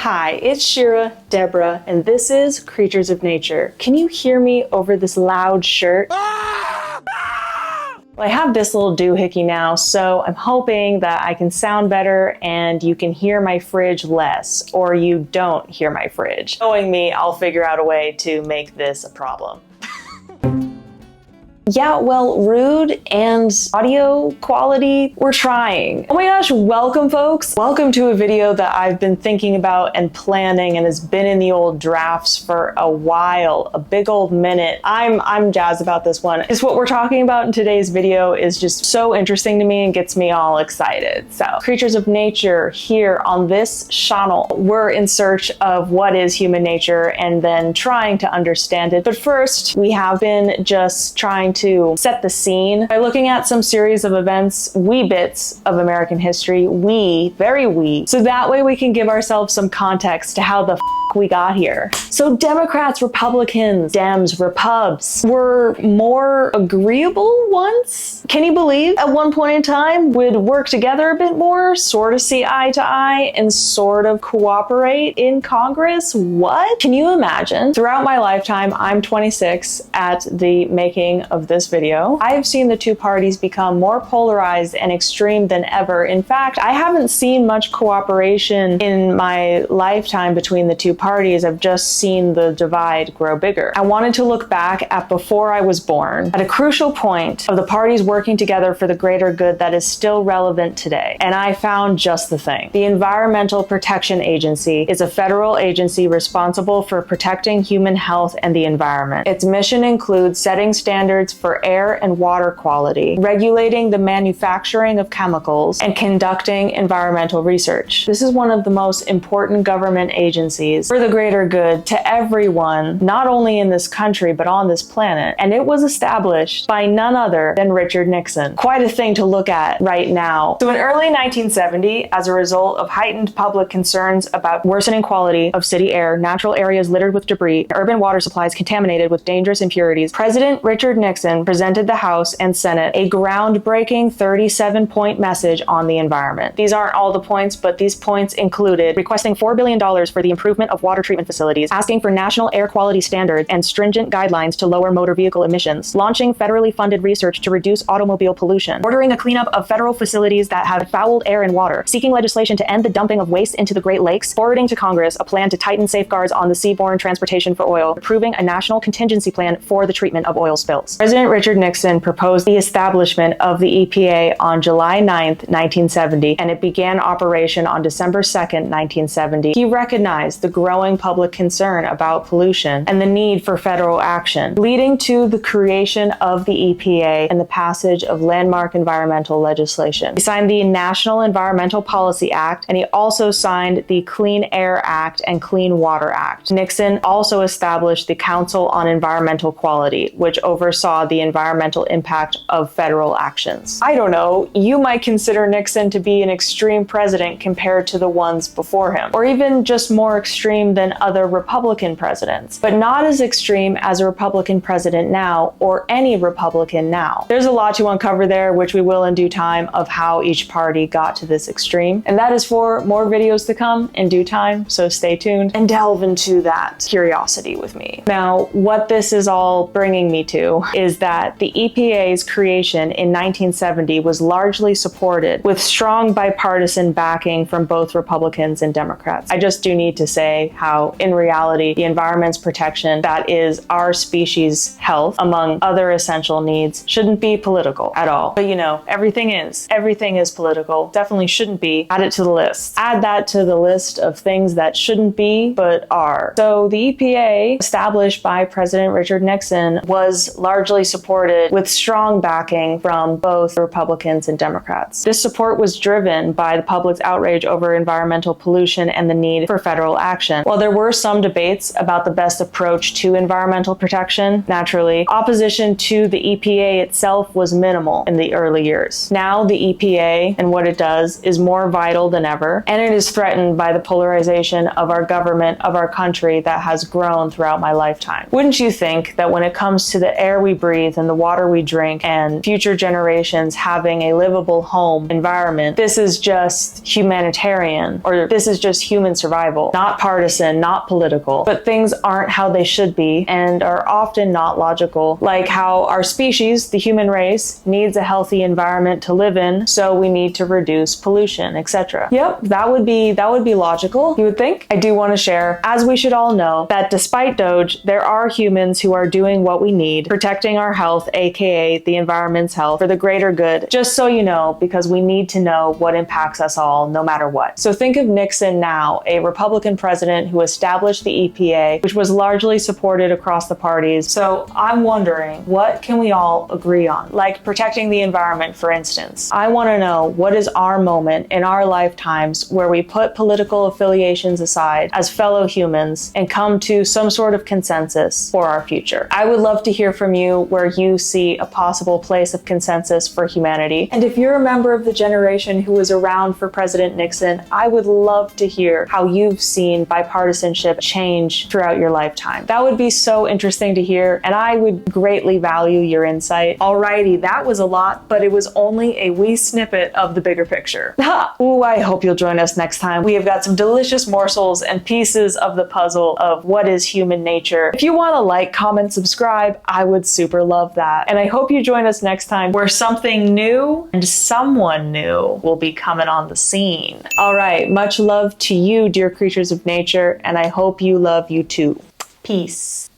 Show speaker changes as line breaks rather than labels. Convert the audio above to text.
Hi, it's Shira, Deborah, and this is Creatures of Nature. Can you hear me over this loud shirt? Well, I have this little doohickey now, so I'm hoping that I can sound better and you can hear my fridge less, or you don't hear my fridge. Knowing me, I'll figure out a way to make this a problem. Yeah, well, rude and audio quality, we're trying. Oh my gosh, welcome folks. Welcome to a video that I've been thinking about and planning and has been in the old drafts for a while, a big old minute. I'm jazzed about this one. It's what we're talking about in today's video is just so interesting to me and gets me all excited. So, Creatures of Nature here on this channel. We're in search of what is human nature and then trying to understand it. But first, we have been just trying to set the scene by looking at some series of events, wee bits of American history, very wee, so that way we can give ourselves some context to how the we got here. So Democrats, Republicans, Dems, Repubs were more agreeable once? Can you believe at one point in time we'd work together a bit more, sort of see eye to eye, and sort of cooperate in Congress? What? Can you imagine? Throughout my lifetime, I'm 26 at the making of this video. I have seen the two parties become more polarized and extreme than ever. In fact, I haven't seen much cooperation in my lifetime between the two parties. I've just seen the divide grow bigger. I wanted to look back at before I was born, at a crucial point of the parties working together for the greater good that is still relevant today. And I found just the thing. The Environmental Protection Agency is a federal agency responsible for protecting human health and the environment. Its mission includes setting standards for air and water quality, regulating the manufacturing of chemicals, and conducting environmental research. This is one of the most important government agencies for the greater good to everyone, not only in this country, but on this planet. And it was established by none other than Richard Nixon. Quite a thing to look at right now. So in early 1970, as a result of heightened public concerns about worsening quality of city air, natural areas littered with debris, urban water supplies contaminated with dangerous impurities, President Richard Nixon presented the House and Senate a groundbreaking 37-point message on the environment. These aren't all the points, but these points included requesting $4 billion for the improvement of water treatment facilities, asking for national air quality standards and stringent guidelines to lower motor vehicle emissions, launching federally funded research to reduce automobile pollution, ordering a cleanup of federal facilities that have fouled air and water, seeking legislation to end the dumping of waste into the Great Lakes, forwarding to Congress a plan to tighten safeguards on the seaborne transportation for oil, approving a national contingency plan for the treatment of oil spills. President Richard Nixon proposed the establishment of the EPA on July 9th, 1970, and it began operation on December 2nd, 1970. He recognized the growing public concern about pollution and the need for federal action, leading to the creation of the EPA and the passage of landmark environmental legislation. He signed the National Environmental Policy Act, and he also signed the Clean Air Act and Clean Water Act. Nixon also established the Council on Environmental Quality, which oversaw the environmental impact of federal actions. I don't know, you might consider Nixon to be an extreme president compared to the ones before him, or even just more extreme than other Republican presidents, but not as extreme as a Republican president now, or any Republican now. There's a lot to uncover there, which we will in due time, of how each party got to this extreme, and that is for more videos to come in due time, so stay tuned and delve into that curiosity with me. Now, what this is all bringing me to is that the EPA's creation in 1970 was largely supported with strong bipartisan backing from both Republicans and Democrats. I just do need to say how, in reality, the environment's protection, that is our species' health, among other essential needs, shouldn't be political at all. But you know, everything is political. Definitely shouldn't be. Add it to the list. Add that to the list of things that shouldn't be, but are. So the EPA, established by President Richard Nixon, was largely supported with strong backing from both Republicans and Democrats. This support was driven by the public's outrage over environmental pollution and the need for federal action. protection. While there were some debates about the best approach to environmental protection, naturally, opposition to the EPA itself was minimal in the early years. Now the EPA and what it does is more vital than ever, and it is threatened by the polarization of our government, of our country, that has grown throughout my lifetime. Wouldn't you think that when it comes to the air we breathe and the water we drink and future generations having a livable home environment, this is just humanitarian, or this is just human survival, not partisan, not political. But things aren't how they should be and are often not logical, like how our species, the human race, needs a healthy environment to live in, so we need to reduce pollution, etc. Yep, that would be logical, you would think. I do want to share, as we should all know, that despite Doge, there are humans who are doing what we need, protecting our health, aka the environment's health, for the greater good, just so you know, because we need to know what impacts us all, no matter what. So think of Nixon now, a Republican president who established the EPA, which was largely supported across the parties. So I'm wondering, what can we all agree on? Like protecting the environment, for instance. I want to know, what is our moment in our lifetimes where we put political affiliations aside as fellow humans and come to some sort of consensus for our future? I would love to hear from you where you see a possible place of consensus for humanity. And if you're a member of the generation who was around for President Nixon, I would love to hear how you've seen bipartisanship change throughout your lifetime. That would be so interesting to hear, and I would greatly value your insight. Alrighty, that was a lot, but it was only a wee snippet of the bigger picture. Ooh, I hope you'll join us next time. We have got some delicious morsels and pieces of the puzzle of what is human nature. If you want to like, comment, subscribe, I would super love that. And I hope you join us next time where something new and someone new will be coming on the scene. All right, much love to you, dear creatures of nature, and I hope you love you too. Peace.